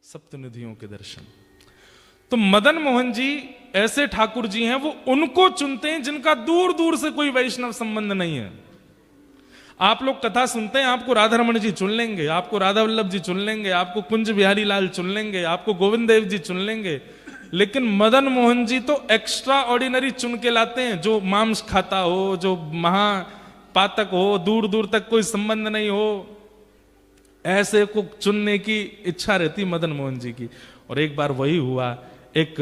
सप्तनिधियों के दर्शन। तो मदन मोहन जी ऐसे ठाकुर जी हैं, वो उनको चुनते हैं जिनका दूर दूर से कोई वैष्णव संबंध नहीं है। आप लोग कथा सुनते हैं, आपको राधा रमण जी चुन लेंगे, आपको राधा वल्लभ जी चुन लेंगे, आपको कुंज बिहारी लाल चुन लेंगे, आपको गोविंद देव जी चुन लेंगे, लेकिन मदन मोहन जी तो एक्स्ट्रा ऑर्डिनरी चुन के लाते हैं। जो मांस खाता हो, जो महापातक हो, दूर दूर तक कोई संबंध नहीं हो, ऐसे को चुनने की इच्छा रहती मदन मोहन जी की। और एक बार वही हुआ, एक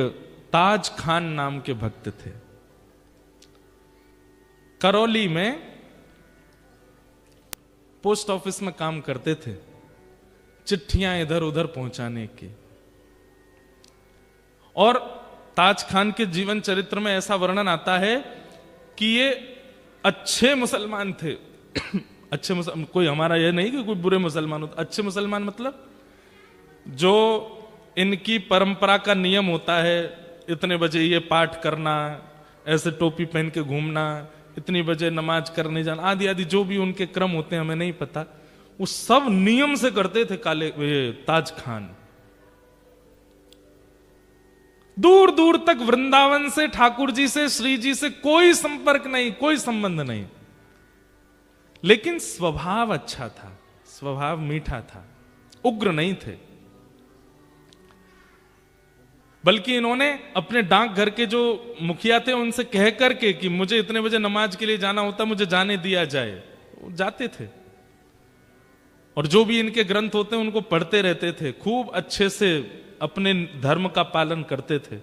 ताज खान नाम के भक्त थे, करौली में पोस्ट ऑफिस में काम करते थे, चिट्ठियां इधर उधर पहुंचाने की। और ताज खान के जीवन चरित्र में ऐसा वर्णन आता है कि ये अच्छे मुसलमान थे। अच्छे मुसलमान, कोई हमारा ये नहीं कि कोई बुरे मुसलमान होते, अच्छे मुसलमान मतलब जो इनकी परंपरा का नियम होता है, इतने बजे ये पाठ करना, ऐसे टोपी पहन के घूमना, इतनी बजे नमाज करने जाना, आदि आदि जो भी उनके क्रम होते हैं हमें नहीं पता, वो सब नियम से करते थे काले ताज खान। दूर दूर तक वृंदावन से, ठाकुर जी से, श्री जी से कोई संपर्क नहीं, कोई संबंध नहीं, लेकिन स्वभाव अच्छा था, स्वभाव मीठा था, उग्र नहीं थे। बल्कि इन्होंने अपने डाकघर के जो मुखिया थे उनसे कह करके कि मुझे इतने बजे नमाज के लिए जाना होता, मुझे जाने दिया जाए, वो जाते थे। और जो भी इनके ग्रंथ होते हैं उनको पढ़ते रहते थे, खूब अच्छे से अपने धर्म का पालन करते थे।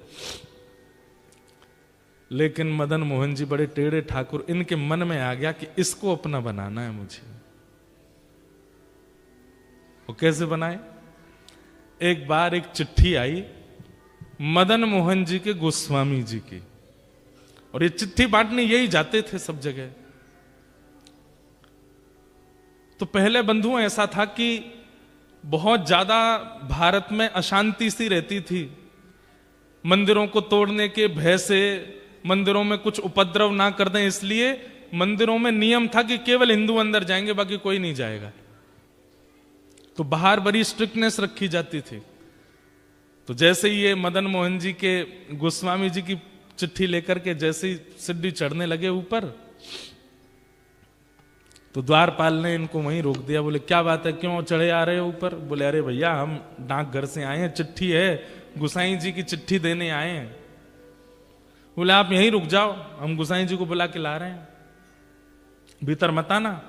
लेकिन मदन मोहन जी बड़े टेढ़े ठाकुर, इनके मन में आ गया कि इसको अपना बनाना है मुझे। वो कैसे बनाए? एक बार एक चिट्ठी आई मदन मोहन जी के गोस्वामी जी की, और ये चिट्ठी बांटने यही जाते थे सब जगह। तो पहले बंधुओं ऐसा था कि बहुत ज्यादा भारत में अशांति सी रहती थी, मंदिरों को तोड़ने के भय से, मंदिरों में कुछ उपद्रव ना कर दें इसलिए मंदिरों में नियम था कि केवल हिंदू अंदर जाएंगे, बाकी कोई नहीं जाएगा। तो बाहर बड़ी स्ट्रिक्टनेस रखी जाती थी। तो जैसे ही ये मदन मोहन जी के गोस्वामी जी की चिट्ठी लेकर के जैसे ही सीढ़ी चढ़ने लगे ऊपर, तो द्वारपाल ने इनको वहीं रोक दिया। बोले क्या बात है, क्यों चढ़े आ रहे हो ऊपर? बोले अरे भैया हम डाकघर से आए हैं, चिट्ठी है, गुसाई जी की चिट्ठी देने आए हैं। बोले आप यहीं रुक जाओ, हम गुसाई जी को बुला के ला रहे हैं, भीतर मत आना।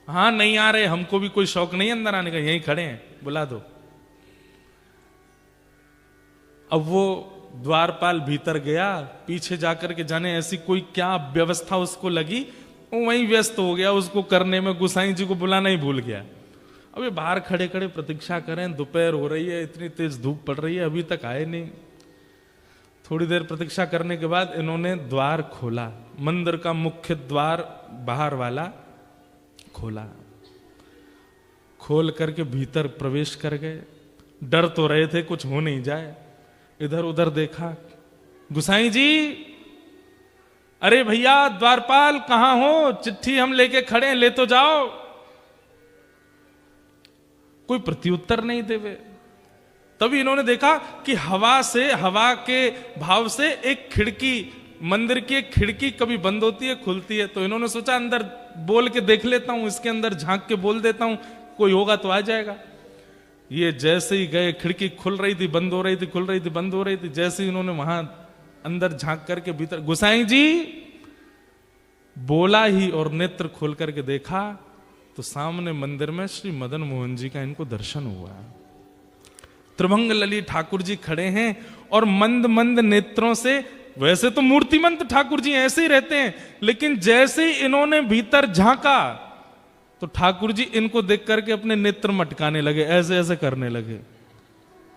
हाँ नहीं आ रहे, हमको भी कोई शौक नहीं अंदर आने का, यहीं खड़े हैं, बुला दो। अब वो द्वारपाल भीतर गया, पीछे जाकर के जाने ऐसी कोई क्या व्यवस्था उसको लगी, वो वहीं व्यस्त हो गया उसको करने में, गुसाई जी को बुलाना ही भूल गया। अब ये बाहर खड़े खड़े प्रतीक्षा करें, दोपहर हो रही है, इतनी तेज धूप पड़ रही है, अभी तक आए नहीं। थोड़ी देर प्रतीक्षा करने के बाद इन्होंने द्वार खोला, मंदिर का मुख्य द्वार बाहर वाला खोला, खोल करके भीतर प्रवेश कर गए। डर तो रहे थे कुछ हो नहीं जाए, इधर उधर देखा, गुसाई जी, अरे भैया द्वारपाल कहां हो, चिट्ठी हम लेके खड़े हैं, ले तो जाओ। कोई प्रत्युत्तर नहीं देवे। तभी इन्होंने देखा कि हवा से, हवा के भाव से एक खिड़की, मंदिर की एक खिड़की कभी बंद होती है खुलती है। तो इन्होंने सोचा अंदर बोल के देख लेता हूं, इसके अंदर झांक के बोल देता हूं, कोई होगा तो आ जाएगा। ये जैसे ही गए, खिड़की खुल रही थी, बंद हो रही थी, खुल रही थी, बंद हो रही थी। जैसे ही इन्होंने वहां अंदर झांक करके भीतर गुसाई जी बोला ही और नेत्र खोल करके देखा, तो सामने मंदिर में श्री मदन मोहन जी का इनको दर्शन हुआ। त्रिभंग लली ठाकुर जी खड़े हैं और मंद मंद नेत्रों से, वैसे तो मूर्तिमंत ठाकुर जी ऐसे ही रहते हैं, लेकिन जैसे ही इन्होंने भीतर झांका तो ठाकुर जी इनको देख करके अपने नेत्र मटकाने लगे, ऐसे ऐसे करने लगे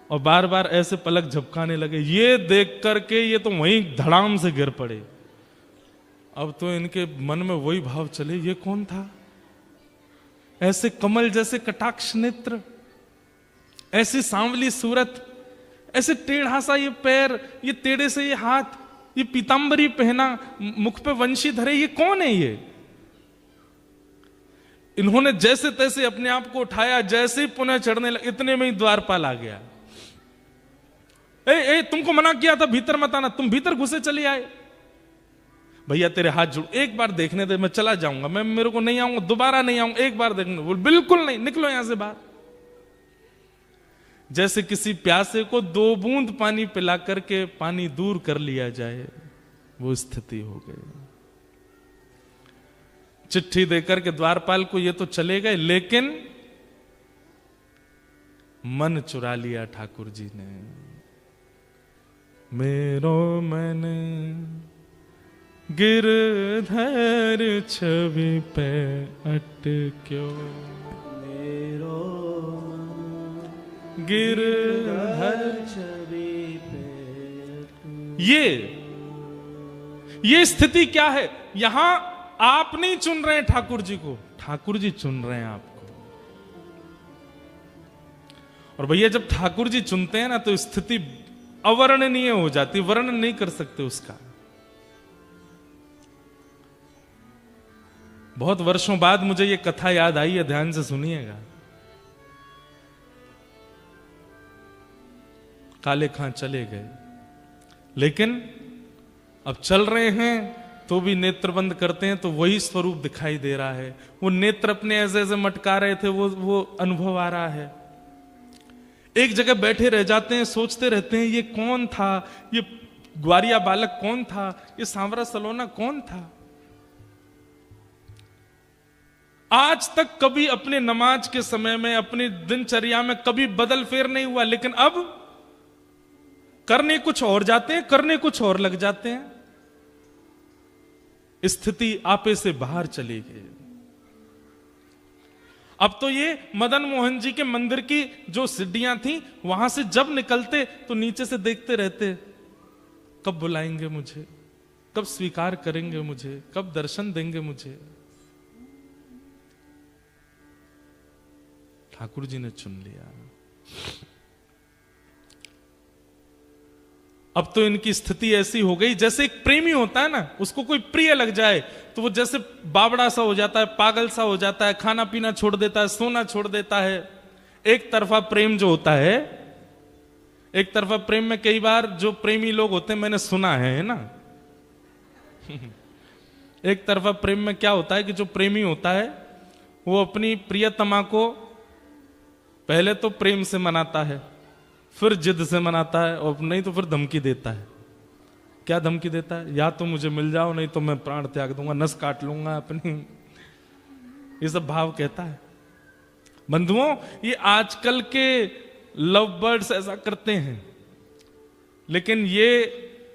और बार बार ऐसे पलक झपकाने लगे। ये देख करके ये तो वहीं धड़ाम से गिर पड़े। अब तो इनके मन में वही भाव चले, ये कौन था? ऐसे कमल जैसे कटाक्ष नेत्र, ऐसी सांवली सूरत, ऐसे टेढ़ा सा ये पैर, ये टेढ़े से ये हाथ, ये पीतांबरी पहना, मुख पे वंशी धरे, ये कौन है? ये इन्होंने जैसे तैसे अपने आप को उठाया, जैसे ही पुनः चढ़ने लगे, इतने में ही द्वारपाल आ गया। ए तुमको मना किया था भीतर मत आना, तुम भीतर घुसे चले आए। भैया तेरे हाथ जुड़, एक बार देखने दे, मैं चला जाऊंगा, मैं मेरे को नहीं आऊंगा, दोबारा नहीं आऊंगा, एक बार देखने। बोल बिल्कुल नहीं, निकलो यहां से बाहर। जैसे किसी प्यासे को 2 बूंद पानी पिला करके पानी दूर कर लिया जाए, वो स्थिति हो गई। चिट्ठी देकर के द्वारपाल को ये तो चले गए, लेकिन मन चुरा लिया ठाकुर जी ने। मेरो मन गिरधर छवि पे अटक्यो, मेरो गिरधर छवि पे। ये स्थिति क्या है? यहां आप नहीं चुन रहे हैं ठाकुर जी को, ठाकुर जी चुन रहे हैं आपको। और भैया जब ठाकुर जी चुनते हैं ना, तो स्थिति अवर्णनीय हो जाती, वर्णन नहीं कर सकते उसका। बहुत वर्षों बाद मुझे ये कथा याद आई है, ध्यान से सुनिएगा। काले खां चले गए, लेकिन अब चल रहे हैं तो भी नेत्र बंद करते हैं तो वही स्वरूप दिखाई दे रहा है। वो नेत्र अपने ऐसे ऐसे मटका रहे थे, वो अनुभव आ रहा है। एक जगह बैठे रह जाते हैं, सोचते रहते हैं ये कौन था, ये ग्वारिया बालक कौन था, ये सांवरा सलोना कौन था। आज तक कभी अपने नमाज के समय में, अपनी दिनचर्या में कभी बदल फेर नहीं हुआ, लेकिन अब करने कुछ और जाते हैं, करने कुछ और लग जाते हैं। स्थिति आपे से बाहर चली गई। अब तो ये मदन मोहन जी के मंदिर की जो सीढ़ियां थी, वहां से जब निकलते तो नीचे से देखते रहते, कब बुलाएंगे मुझे, कब स्वीकार करेंगे मुझे, कब दर्शन देंगे मुझे। ठाकुर जी ने चुन लिया। अब तो इनकी स्थिति ऐसी हो गई, जैसे एक प्रेमी होता है ना, उसको कोई प्रिय लग जाए तो वो जैसे बावड़ा सा हो जाता है, पागल सा हो जाता है, खाना पीना छोड़ देता है, सोना छोड़ देता है। एक तरफा प्रेम जो होता है, एक तरफा प्रेम में कई बार जो प्रेमी लोग होते हैं, मैंने सुना है ना एक तरफा प्रेम में क्या होता है कि जो प्रेमी होता है वो अपनी प्रियतमा को पहले तो प्रेम से मनाता है, फिर जिद से मनाता है, और नहीं तो फिर धमकी देता है। क्या धमकी देता है? या तो मुझे मिल जाओ, नहीं तो मैं प्राण त्याग दूंगा, नस काट लूंगा अपनी। ये सब भाव कहता है। बंधुओं, ये आजकल के लव बर्ड्स ऐसा करते हैं, लेकिन ये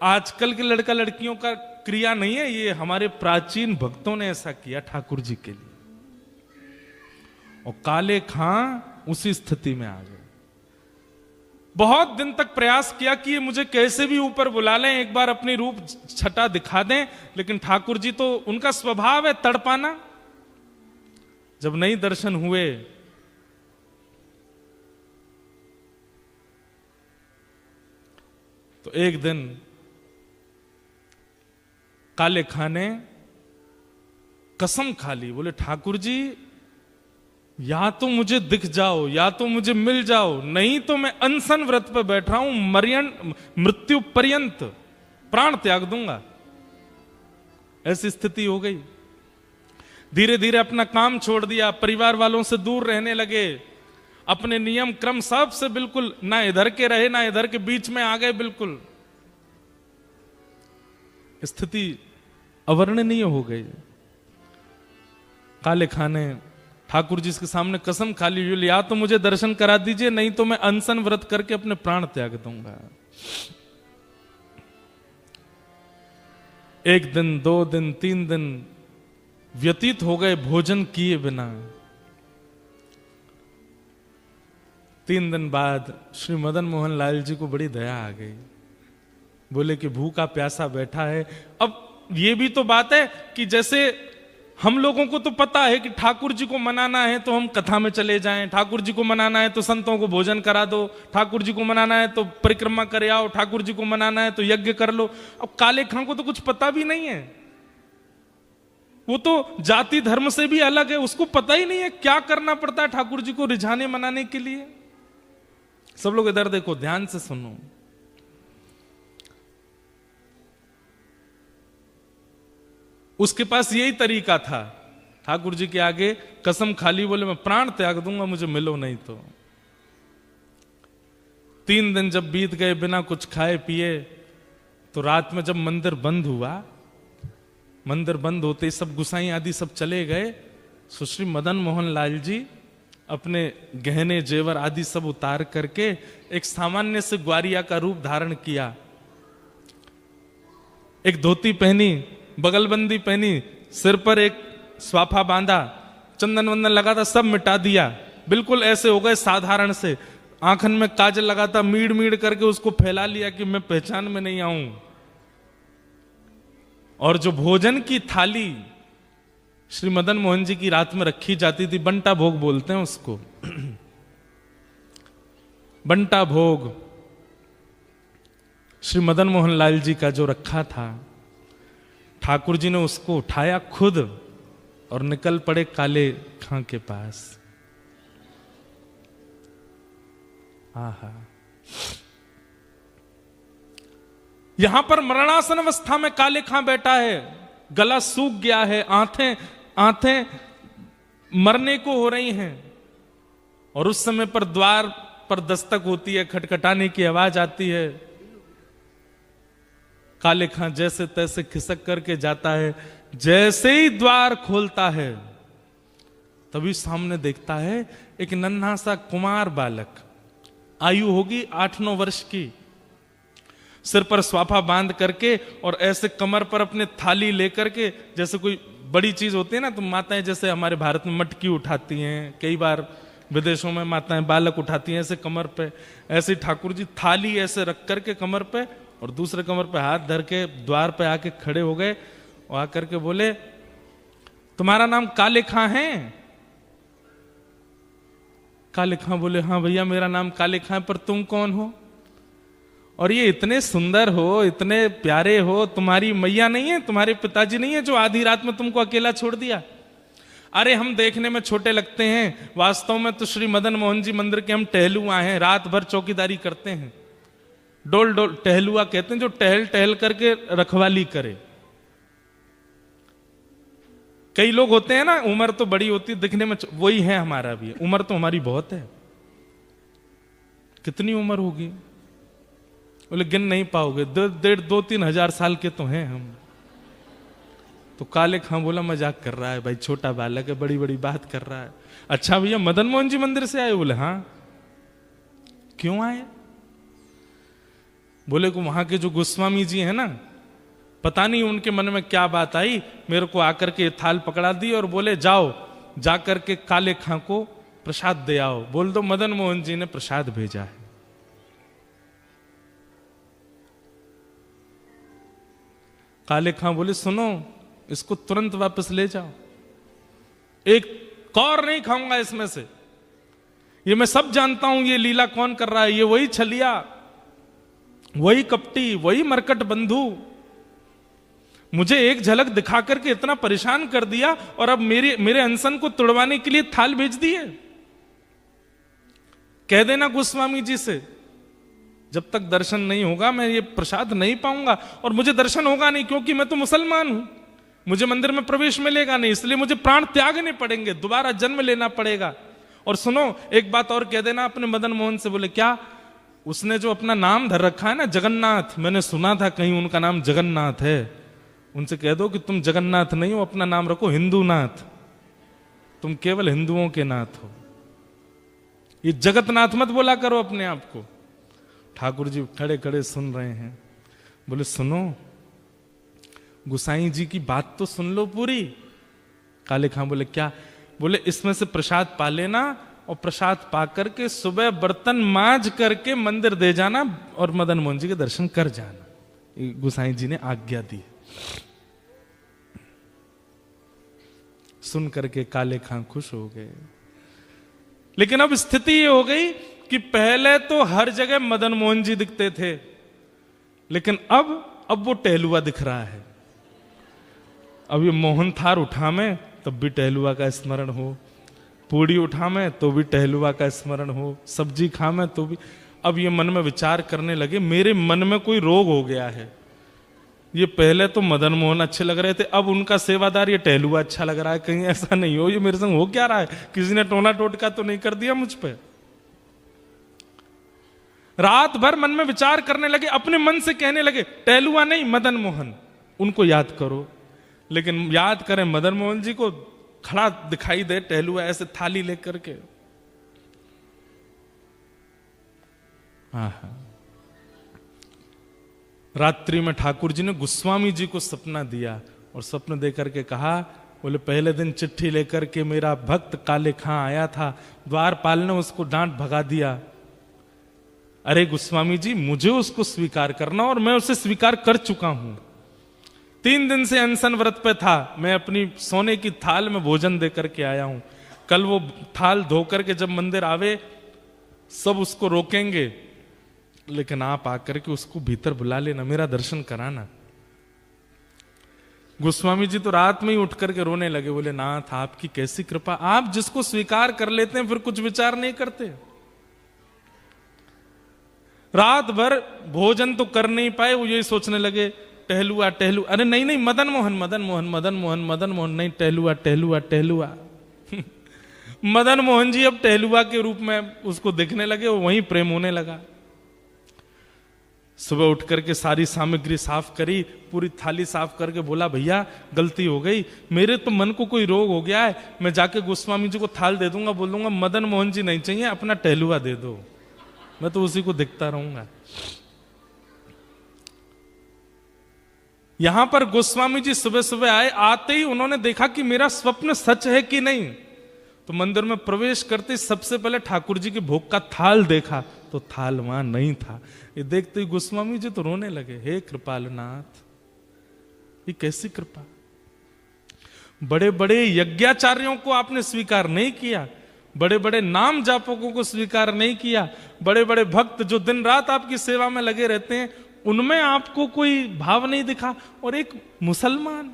आजकल के लड़का लड़कियों का क्रिया नहीं है, ये हमारे प्राचीन भक्तों ने ऐसा किया ठाकुर जी के लिए। और काले खां उसी स्थिति में आ गए। बहुत दिन तक प्रयास किया कि ये मुझे कैसे भी ऊपर बुला लें, एक बार अपनी रूप छटा दिखा दें, लेकिन ठाकुर जी तो उनका स्वभाव है तड़पाना। जब नहीं दर्शन हुए तो एक दिन काले खां ने कसम खा ली, बोले ठाकुर जी या तो मुझे दिख जाओ, या तो मुझे मिल जाओ, नहीं तो मैं अनशन व्रत पर बैठ रहा हूं, मृत्यु पर्यंत प्राण त्याग दूंगा। ऐसी स्थिति हो गई। धीरे धीरे अपना काम छोड़ दिया, परिवार वालों से दूर रहने लगे, अपने नियम क्रम सब से बिल्कुल ना इधर के रहे ना इधर के, बीच में आ गए बिल्कुल। स्थिति अवर्णनीय हो गई। काले खां ने ठाकुर जी के सामने कसम खा ली, या तो मुझे दर्शन करा दीजिए, नहीं तो मैं अनशन व्रत करके अपने प्राण त्याग दूंगा। 1 दिन 2 दिन 3 दिन व्यतीत हो गए भोजन किए बिना। 3 दिन बाद श्री मदन मोहन लाल जी को बड़ी दया आ गई। बोले कि भूखा प्यासा बैठा है। अब ये भी तो बात है कि जैसे हम लोगों को तो पता है कि ठाकुर जी को मनाना है तो हम कथा में चले जाएं, ठाकुर जी को मनाना है तो संतों को भोजन करा दो, ठाकुर जी को मनाना है तो परिक्रमा करे आओ, ठाकुर जी को मनाना है तो यज्ञ कर लो। अब काले खां को तो कुछ पता भी नहीं है, वो तो जाति धर्म से भी अलग है, उसको पता ही नहीं है क्या करना पड़ता है ठाकुर जी को रिझाने मनाने के लिए। सब लोग इधर देखो, ध्यान से सुनो। उसके पास यही तरीका था, ठाकुर जी के आगे कसम खाली, बोले मैं प्राण त्याग दूंगा मुझे मिलो नहीं तो। 3 दिन जब बीत गए बिना कुछ खाए पिए, तो रात में जब मंदिर बंद हुआ, मंदिर बंद होते सब गुसाई आदि सब चले गए, सुश्री मदन मोहन लाल जी अपने गहने जेवर आदि सब उतार करके एक सामान्य से ग्वारिया का रूप धारण किया, एक धोती पहनी, बगलबंदी पहनी, सिर पर एक स्वाफा बांधा, चंदन वंदन लगा था, सब मिटा दिया, बिल्कुल ऐसे हो गए साधारण से। आंखन में काजल लगा था, मीड़ मीड़ करके उसको फैला लिया कि मैं पहचान में नहीं आऊं। और जो भोजन की थाली श्री मदन मोहन जी की रात में रखी जाती थी, बंटा भोग बोलते हैं उसको, बंटा भोग श्री मदन मोहन लाल जी का जो रखा था, ठाकुर जी ने उसको उठाया खुद और निकल पड़े काले खां के पास। आहा, यहां पर मरणासन अवस्था में काले खां बैठा है, गला सूख गया है, आंखें मरने को हो रही हैं, और उस समय पर द्वार पर दस्तक होती है, खटखटाने की आवाज आती है। काले खां जैसे तैसे खिसक करके जाता है, जैसे ही द्वार खोलता है तभी सामने देखता है एक नन्हा सा कुमार बालक, आयु होगी 8-9 वर्ष की, सिर पर स्वाफा बांध करके और ऐसे कमर पर अपने थाली लेकर के, जैसे कोई बड़ी चीज होती है ना, तो माताएं जैसे हमारे भारत में मटकी उठाती हैं, कई बार विदेशों में माताएं बालक उठाती हैं ऐसे कमर पे, ऐसे ठाकुर जी थाली ऐसे रख करके कमर पे और दूसरे कमर पे हाथ धर के द्वार पे आके खड़े हो गए और आकर के बोले, तुम्हारा नाम काले खां है? काले खां बोले, हाँ भैया मेरा नाम काले खां, पर तुम कौन हो? और ये इतने सुंदर हो, इतने प्यारे हो, तुम्हारी मैया नहीं है, तुम्हारे पिताजी नहीं है जो आधी रात में तुमको अकेला छोड़ दिया? अरे हम देखने में छोटे लगते हैं, वास्तव में तो श्री मदन मोहन जी मंदिर के हम टहलुआ हैं, रात भर चौकीदारी करते हैं। डोल डोल टहलुआ कहते हैं जो टहल टहल करके रखवाली करे। कई लोग होते हैं ना, उम्र तो बड़ी होती है दिखने में, वही है हमारा भी, उम्र तो हमारी बहुत है। कितनी उम्र होगी? बोले गिन नहीं पाओगे, 2-3 हजार साल के तो हैं हम। तो काले खां बोला मजाक कर रहा है भाई, छोटा बालक है, बड़ी बड़ी बात कर रहा है। अच्छा भैया मदन मोहन जी मंदिर से आए? बोले हाँ। क्यों आए? बोले को वहां के जो गोस्वामी जी हैं ना, पता नहीं उनके मन में क्या बात आई, मेरे को आकर के थाल पकड़ा दी और बोले जाओ जाकर के काले खां को प्रसाद दे आओ, बोल दो मदन मोहन जी ने प्रसाद भेजा है। काले खां बोले सुनो, इसको तुरंत वापस ले जाओ, एक कौर नहीं खाऊंगा इसमें से, ये मैं सब जानता हूं ये लीला कौन कर रहा है, ये वही छलिया, वही कपटी, वही मरकट बंधु, मुझे एक झलक दिखा करके इतना परेशान कर दिया और अब मेरे अनशन को तुड़वाने के लिए थाल भेज दी है। कह देना गोस्वामी जी से, जब तक दर्शन नहीं होगा मैं ये प्रसाद नहीं पाऊंगा, और मुझे दर्शन होगा नहीं क्योंकि मैं तो मुसलमान हूं, मुझे मंदिर में प्रवेश मिलेगा नहीं, इसलिए मुझे प्राण त्यागने पड़ेंगे, दोबारा जन्म लेना पड़ेगा। और सुनो एक बात और कह देना अपने मदन मोहन से। बोले क्या? उसने जो अपना नाम धर रखा है ना जगन्नाथ, मैंने सुना था कहीं उनका नाम जगन्नाथ है, उनसे कह दो कि तुम जगन्नाथ नहीं हो, अपना नाम रखो हिंदूनाथ, तुम केवल हिंदुओं के नाथ हो, ये जगतनाथ मत बोला करो अपने आप को। ठाकुर जी खड़े खड़े सुन रहे हैं। बोले सुनो गुसाई जी की बात तो सुन लो पूरी। काले खां बोले क्या? बोले इसमें से प्रसाद पा लेना और प्रसाद पा करके सुबह बर्तन मांज करके मंदिर दे जाना और मदन मोहन जी के दर्शन कर जाना। गुसाई जी ने आज्ञा दी। सुन करके काले खां खुश हो गए। लेकिन अब स्थिति ये हो गई कि पहले तो हर जगह मदन मोहन जी दिखते थे, लेकिन अब वो टहलुआ दिख रहा है। अब ये मोहन थार उठा में तब भी टहलुआ का स्मरण हो, पूड़ी उठा में तो भी टहलुआ का स्मरण हो, सब्जी खा में तो भी। अब ये मन में विचार करने लगे मेरे मन में कोई रोग हो गया है, ये पहले तो मदन मोहन अच्छे लग रहे थे, अब उनका सेवादार ये टहलुआ अच्छा लग रहा है, कहीं ऐसा नहीं हो ये मेरे संग हो क्या रहा है, किसी ने टोना टोटका तो नहीं कर दिया मुझ पे। रात भर मन में विचार करने लगे, अपने मन से कहने लगे टहलुआ नहीं मदन मोहन, उनको याद करो। लेकिन याद करें मदन मोहन जी को, खड़ा दिखाई दे टहलुआ ऐसे थाली लेकर के। रात्रि में ठाकुर जी ने गोस्वामी जी को सपना दिया और स्वप्न देकर के कहा, बोले पहले दिन चिट्ठी लेकर के मेरा भक्त काले खां आया था, द्वारपाल ने उसको डांट भगा दिया। अरे गोस्वामी जी मुझे उसको स्वीकार करना और मैं उसे स्वीकार कर चुका हूं। 3 दिन से अनशन व्रत पे था, मैं अपनी सोने की थाल में भोजन देकर के आया हूं। कल वो थाल धोकर के जब मंदिर आवे सब उसको रोकेंगे, लेकिन आप आकर के उसको भीतर बुला लेना, मेरा दर्शन कराना। गोस्वामी जी तो रात में ही उठ करके रोने लगे, बोले नाथ आपकी कैसी कृपा, आप जिसको स्वीकार कर लेते हैं फिर कुछ विचार नहीं करते। रात भर भोजन तो कर नहीं पाए, वो यही सोचने लगे टहलुआ टहलुआ, अरे नहीं नहीं मदन मोहन मदन मोहन मदन मोहन मदन मोहन, नहीं टहलुआ टहलुआ टहलुआ। मदन मोहन जी अब टहलुआ के रूप में उसको देखने लगे, वो वहीं प्रेम होने लगा। सुबह उठ करके सारी सामग्री साफ करी, पूरी थाली साफ करके बोला भैया गलती हो गई, मेरे तो मन को कोई रोग हो गया है, मैं जाके गोस्वामी जी को थाल दे दूंगा, बोल दूंगा मदन मोहन जी नहीं चाहिए, अपना टहलुआ दे दो, मैं तो उसी को देखता रहूंगा। यहां पर गोस्वामी जी सुबह सुबह आए, आते ही उन्होंने देखा कि मेरा स्वप्न सच है कि नहीं। तो मंदिर में प्रवेश करते सबसे पहले ठाकुर जी के भोग का थाल देखा, तो थाल वहां नहीं था। ये देखते ही गोस्वामी जी तो रोने लगे, हे कृपालनाथ ये कैसी कृपा, बड़े बड़े यज्ञाचार्यों को आपने स्वीकार नहीं किया, बड़े बड़े नाम जापकों को स्वीकार नहीं किया, बड़े बड़े भक्त जो दिन रात आपकी सेवा में लगे रहते हैं उनमें आपको कोई भाव नहीं दिखा, और एक मुसलमान,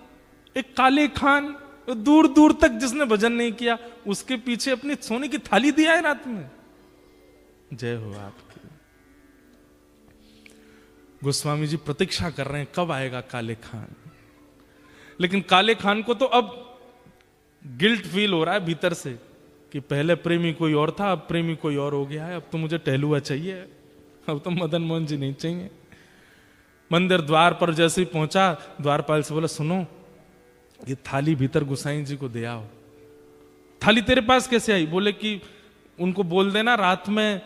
एक काले खान दूर दूर तक जिसने भजन नहीं किया, उसके पीछे अपनी सोने की थाली दिया है रात में। जय हो आपकी। गोस्वामी जी प्रतीक्षा कर रहे हैं कब आएगा काले खान, लेकिन काले खान को तो अब गिल्ट फील हो रहा है भीतर से कि पहले प्रेमी कोई और था, अब प्रेमी कोई और हो गया है, अब तो मुझे टहलुआ चाहिए, अब तो मदन मोहन जी नहीं चाहिए। मंदिर द्वार पर जैसे ही पहुंचा, द्वारपाल से बोला सुनो ये थाली भीतर गोसाई जी को दे आओ। थाली तेरे पास कैसे आई? बोले कि उनको बोल देना रात में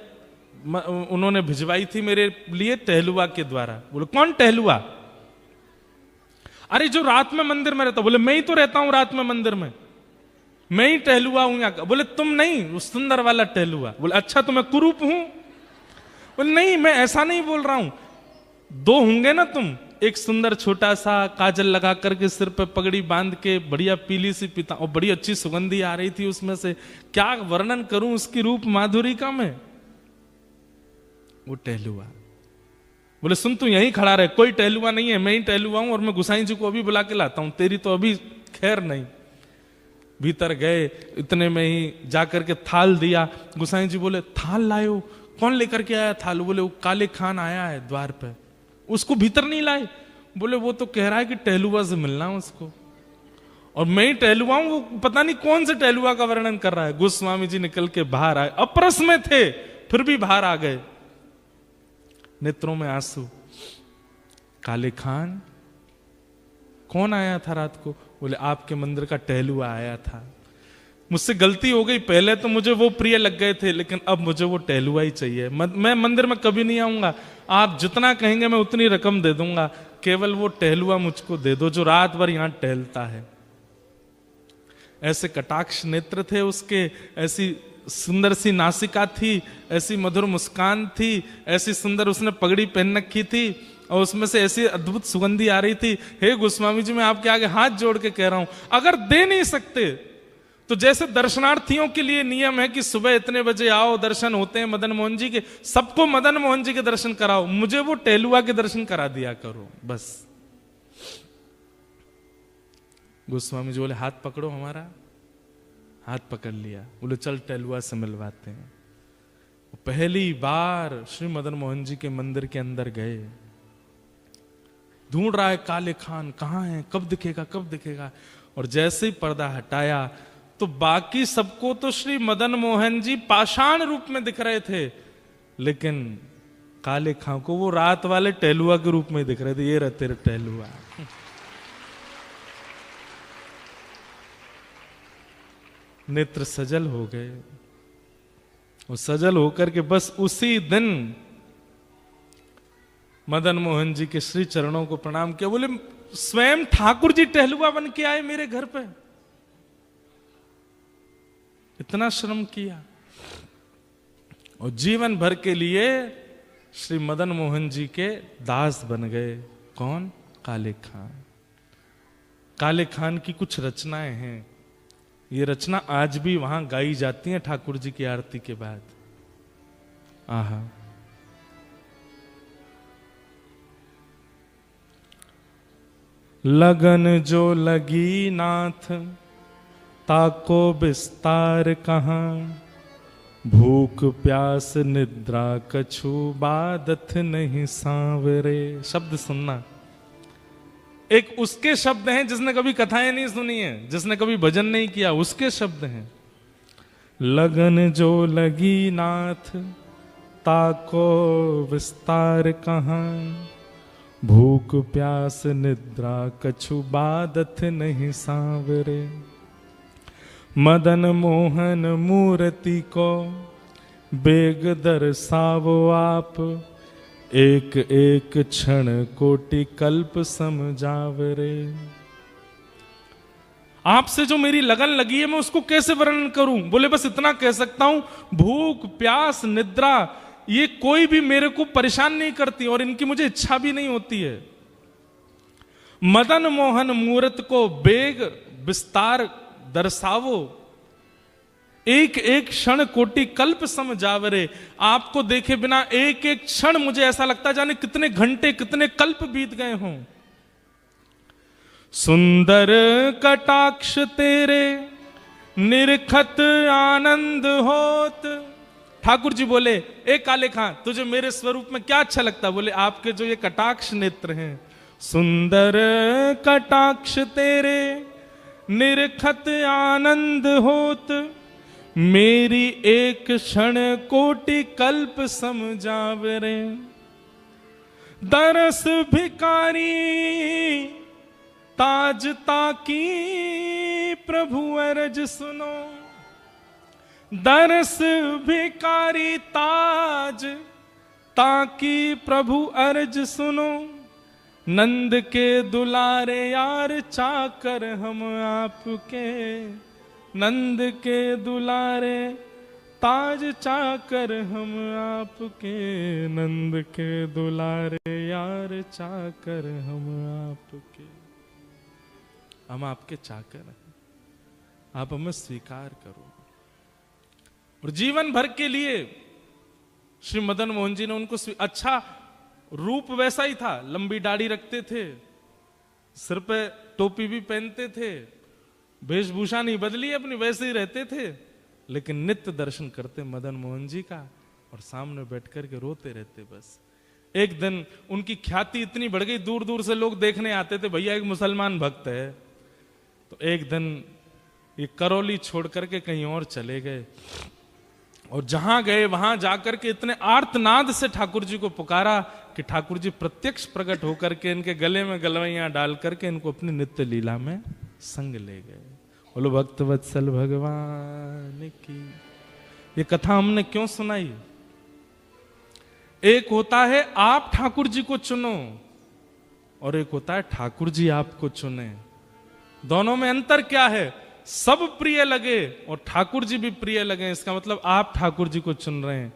उन्होंने भिजवाई थी मेरे लिए टहलुआ के द्वारा। बोले कौन टहलुआ? अरे जो रात में मंदिर में रहता। बोले मैं ही तो रहता हूं रात में मंदिर में, मैं ही टहलुआ हूं यहां। बोले तुम नहीं, वो सुंदर वाला टहलुआ। बोले अच्छा तो मैं कुरूप हूं? बोले नहीं मैं ऐसा नहीं बोल रहा हूं, 2 होंगे ना तुम, एक सुंदर छोटा सा काजल लगा करके सिर पे पगड़ी बांध के बढ़िया पीली सी पिता, और बड़ी अच्छी सुगंधी आ रही थी उसमें से, क्या वर्णन करूं उसकी रूप माधुरी का मैं। वो टहलुआ। बोले सुन तू यहीं खड़ा रहे, कोई टहलुआ नहीं है, मैं ही टहलुआ हूं और मैं गोसाई जी को अभी बुला के लाता हूं, तेरी तो अभी खैर नहीं। भीतर गए, इतने में ही जाकर के थाल दिया। गोसाई जी बोले थाल लायो? कौन लेकर के आया थाल? बोले वो काले खान आया है द्वार पे, उसको भीतर नहीं लाए? बोले वो तो कह रहा है कि टहलुआ से मिलना उसको, और मैं ही टहलुआ हूं, वो पता नहीं कौन से टहलुआ का वर्णन कर रहा है। गोस्वामी जी निकल के बाहर आए, अप्रस में थे फिर भी बाहर आ गए, नेत्रों में आंसू। काले खान कौन आया था रात को? बोले आपके मंदिर का टहलुआ आया था, मुझसे गलती हो गई, पहले तो मुझे वो प्रिय लग गए थे, लेकिन अब मुझे वो टहलुआ ही चाहिए, मैं मंदिर में कभी नहीं आऊंगा, आप जितना कहेंगे मैं उतनी रकम दे दूंगा, केवल वो टहलुआ मुझको दे दो जो रात भर यहां टहलता है। ऐसे कटाक्ष नेत्र थे उसके, ऐसी सुंदर सी नासिका थी, ऐसी मधुर मुस्कान थी, ऐसी सुंदर उसने पगड़ी पहन रखी थी, और उसमें से ऐसी अद्भुत सुगंधी आ रही थी। हे गोस्वामी जी मैं आपके आगे हाथ जोड़ के कह रहा हूं, अगर दे नहीं सकते तो जैसे दर्शनार्थियों के लिए नियम है कि सुबह इतने बजे आओ, दर्शन होते हैं मदन मोहन जी के, सबको मदन मोहन जी के दर्शन कराओ, मुझे वो टहलुआ के दर्शन करा दिया करो बस। गोस्वामी जी बोले हाथ पकड़ो हमारा, हाथ पकड़ लिया। बोले चल टहलुआ से मिलवाते हैं। पहली बार श्री मदन मोहन जी के मंदिर के अंदर गए, ढूंढ रहा है काले खान कहाँ है, कब दिखेगा कब दिखेगा। और जैसे ही पर्दा हटाया तो बाकी सबको तो श्री मदन मोहन जी पाषाण रूप में दिख रहे थे, लेकिन काले खां को वो रात वाले टहलुआ के रूप में दिख रहे थे। ये रहे तेरे टहलुआ। नेत्र सजल हो गए, और सजल होकर के बस उसी दिन मदन मोहन जी के श्री चरणों को प्रणाम किया। बोले स्वयं ठाकुर जी टहलुआ बन के आए मेरे घर पे, इतना श्रम किया। और जीवन भर के लिए श्री मदन मोहन जी के दास बन गए। कौन? काले खान। काले खान की कुछ रचनाएं हैं, ये रचना आज भी वहां गाई जाती है ठाकुर जी की आरती के बाद। आहा, लगन जो लगी नाथ ताको विस्तार कहां, भूख प्यास निद्रा कछु बादत नहीं सांवरे। शब्द सुनना, एक उसके शब्द हैं जिसने कभी कथाएं नहीं सुनी है, जिसने कभी भजन नहीं किया, उसके शब्द हैं। लगन जो लगी नाथ ताको विस्तार कहां, भूख प्यास निद्रा कछु बादत नहीं सांवरे। मदन मोहन मूर्ति को बेग दर्शावो आप, एक एक क्षण कोटि कल्प समझावरे। आपसे जो मेरी लगन लगी है मैं उसको कैसे वर्णन करूं? बोले बस इतना कह सकता हूं, भूख प्यास निद्रा ये कोई भी मेरे को परेशान नहीं करती और इनकी मुझे इच्छा भी नहीं होती है। मदन मोहन मूर्त को बेग विस्तार दर्शावो, एक एक क्षण कोटि कल्प समझावरे। आपको देखे बिना एक एक क्षण मुझे ऐसा लगता है जाने कितने घंटे कितने कल्प बीत गए हों। सुंदर कटाक्ष तेरे निरखत आनंद होत। ठाकुर जी बोले, ए काले खां तुझे मेरे स्वरूप में क्या अच्छा लगता? बोले आपके जो ये कटाक्ष नेत्र हैं। सुंदर कटाक्ष तेरे निरखत आनंद होत, मेरी एक क्षण कोटि कल्प समझावरे। दरस भिकारी ताज ताकी प्रभु अरज सुनो। दरस भिकारी ताज ताकी प्रभु अर्ज सुनो। नंद के दुलारे यार चाकर हम आपके, नंद के दुलारे ताज चाकर हम आपके, नंद के दुलारे यार चाकर हम आपके। हम आपके चाकर हैं, आप हमें स्वीकार करो। और जीवन भर के लिए श्री मदन मोहन जी ने उनको अच्छा, रूप वैसा ही था, लंबी दाढ़ी रखते थे, सिर पे टोपी भी पहनते थे, वेशभूषा नहीं बदली अपनी, वैसे ही रहते थे, लेकिन नित्य दर्शन करते मदन मोहन जी का और सामने बैठ कर के रोते रहते। बस एक दिन उनकी ख्याति इतनी बढ़ गई, दूर दूर से लोग देखने आते थे, भैया एक मुसलमान भक्त है। तो एक दिन ये करौली छोड़ करके कहीं और चले गए, और जहां गए वहां जाकर के इतने आर्तनाद से ठाकुर जी को पुकारा कि ठाकुर जी प्रत्यक्ष प्रकट होकर के इनके गले में गलवैयां डाल करके इनको अपनी नित्य लीला में संग ले गए। बोलो भक्त वत्सल भगवान की। ये कथा हमने क्यों सुनाई? एक होता है आप ठाकुर जी को चुनो, और एक होता है ठाकुर जी आपको चुने। दोनों में अंतर क्या है? सब प्रिय लगे और ठाकुर जी भी प्रिय लगे, इसका मतलब आप ठाकुर जी को चुन रहे हैं।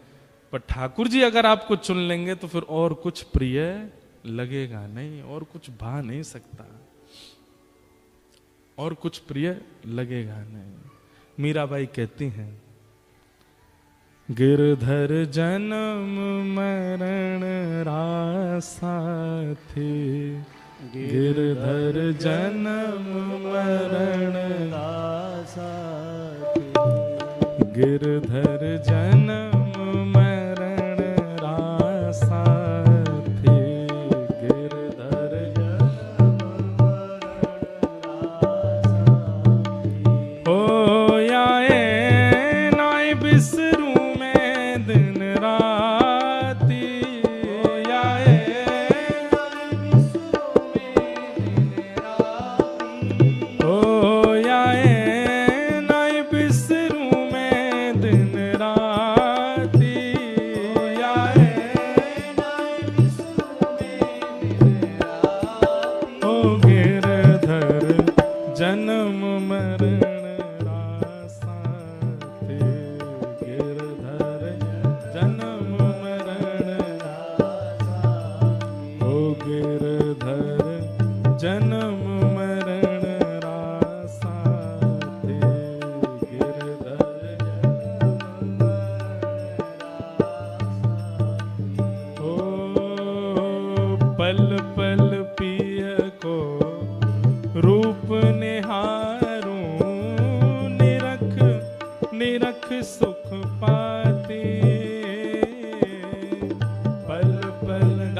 पर ठाकुर जी अगर आपको चुन लेंगे तो फिर और कुछ प्रिय लगेगा नहीं, और कुछ भा नहीं सकता, और कुछ प्रिय लगेगा नहीं। मीराबाई कहती हैं, गिरधर जन्म मरण रासा थे, गिरधर जन्म मरण रासा थे, गिरधर जन्म मरण रासा थे, गिरधर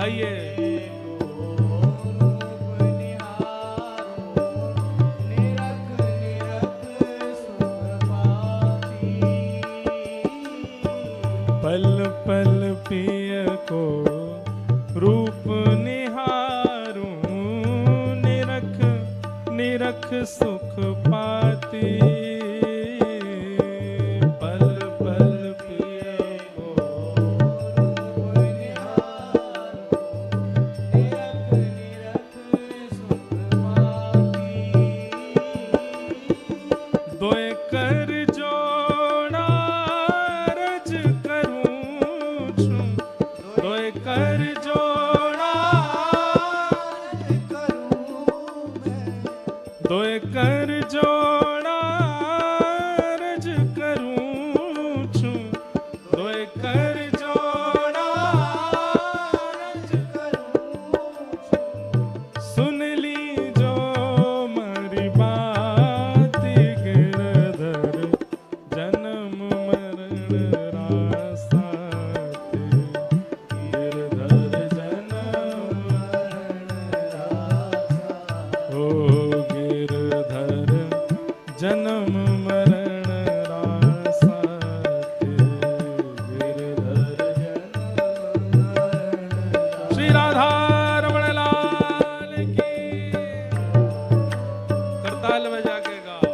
आइए। पल पल पिय को रूप निहारूं, निरख निरख सुख पाती। पल पल पिय को रूप निहारूं, निरख निरख सुख पाती। दोए कर जोड़ा रज करूं छूं, दोए कर जोड़ा रज करूं मैं, दोए कर जोड़ा रज करूं छूं, दोए कर जोड़ा रज करूं छूं। सुन ली जो मरी बात गिरधर, जन्म मरण रासाते। गिरधर जन्म मरण रासा, ओ गिरधर जन्म मरण रासाते। गिरधर जन्म मरण रासा। श्री राधा रमण लाल की। करताल बजा के गाओ।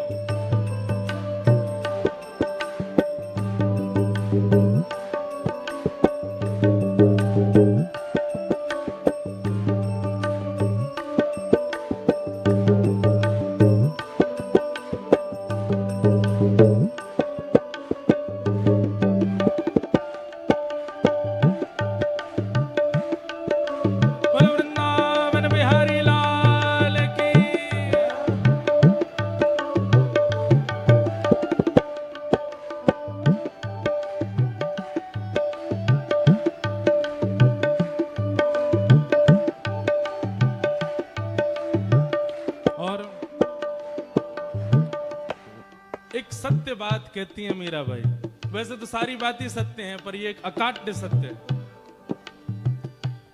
बोलो वृंदावन बिहारी लाल की। और एक सत्य बात कहती है मीराबाई, वैसे तो सारी बातें सत्य हैं, पर ये एक अकाट्य सत्य है।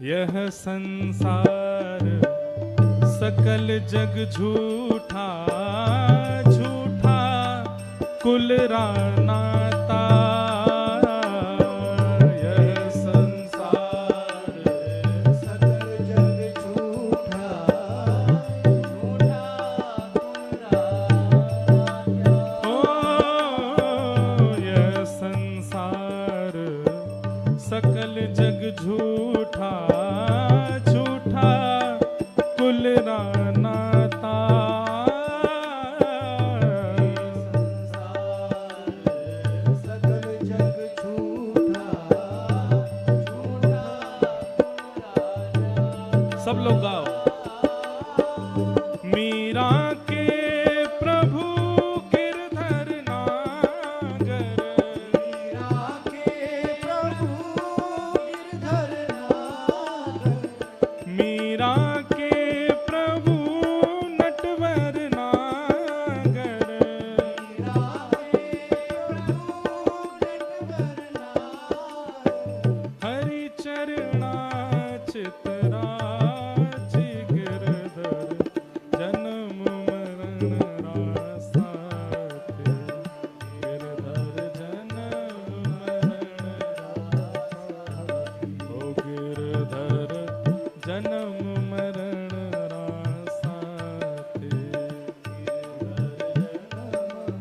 यह संसार सकल जग झूठा, झूठा कुल रानाता। यह संसार सकल जग झूठा, झूठा कुल रानाता। ओ यह संसार सकल जग झूठा, झूठा कुल रानाता। सकल जग झूठा, झूठा। सब लोग गाओ। मीरा के प्रभु गिरधर नागर, मीरा के प्रभु गिरधर नागर, मीरा के प्रभु नटवर नागर, मीरा के प्रभु नटवर नागर। हरि चरणा चितराज गिरधर, जन्म मरण रासाते। गिरधर जन्म मरण रासाते। ओ गिरधर जन्म मरण रासाते। गिरधर जन्म मरण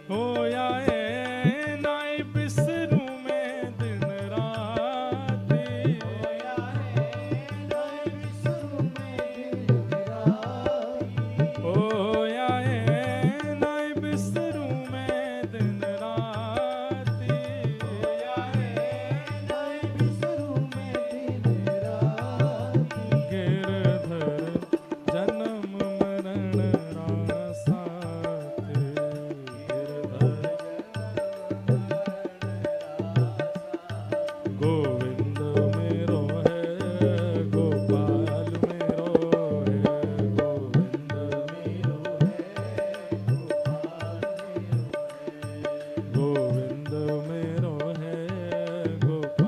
रासाते। होया है नाय बिसरूं मैं दिन राते। होया है नाय बिसरूं मैं दिन राते। होया है नाय बिसरूं मैं दिन राते। होया है नाय बिसरूं मैं दिन राते। गिरधर जन्म मरण रासाते। गिरधर गोविंद मेरो है, गोपाल मेरो है। गोविंद मेरो है, गोपाल मेरो है। गोविंद मेरो है, गोपाल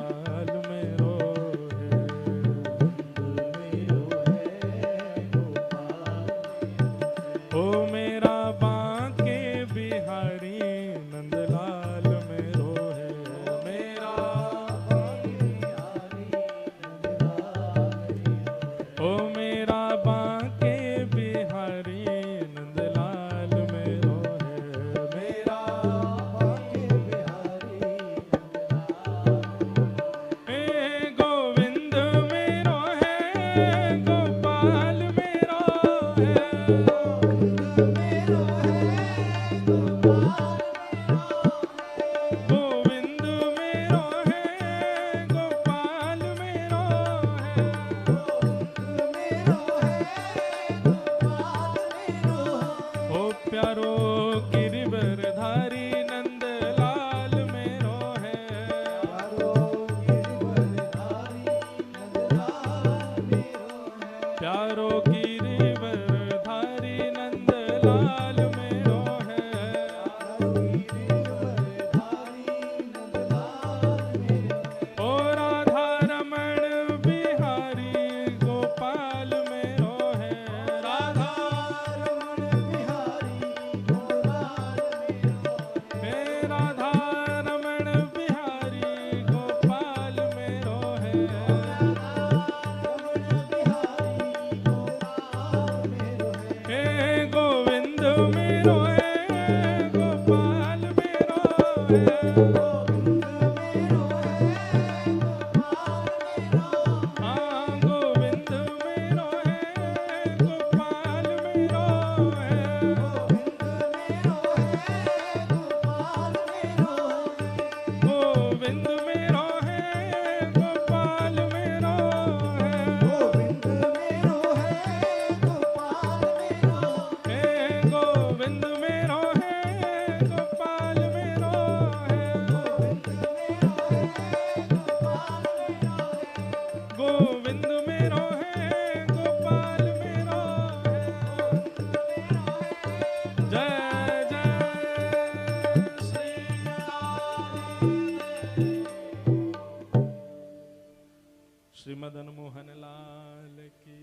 मदन मोहन लाल की।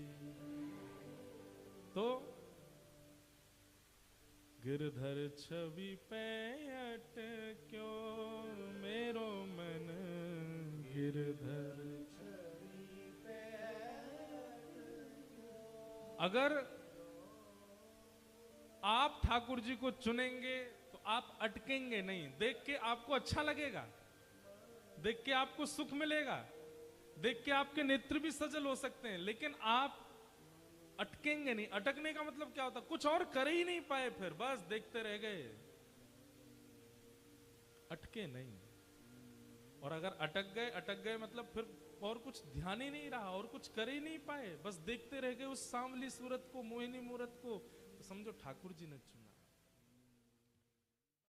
तो गिरधर छवि पे अटक्यो मेरो मन, गिरधर छवि पे अटक्यो। अगर आप ठाकुर जी को चुनेंगे तो आप अटकेंगे नहीं। देख के आपको अच्छा लगेगा, देख के आपको सुख मिलेगा, देख के आपके नेत्र भी सजल हो सकते हैं, लेकिन आप अटकेंगे नहीं। अटकने का मतलब क्या होता? कुछ और कर ही नहीं पाए, फिर बस देखते रह गए, अटके नहीं। और अगर अटक गए मतलब फिर और कुछ ध्यान ही नहीं रहा और कुछ कर ही नहीं पाए, बस देखते रह गए उस सांवली सूरत को, मोहिनी मूरत को, तो समझो ठाकुर जी ने चुना।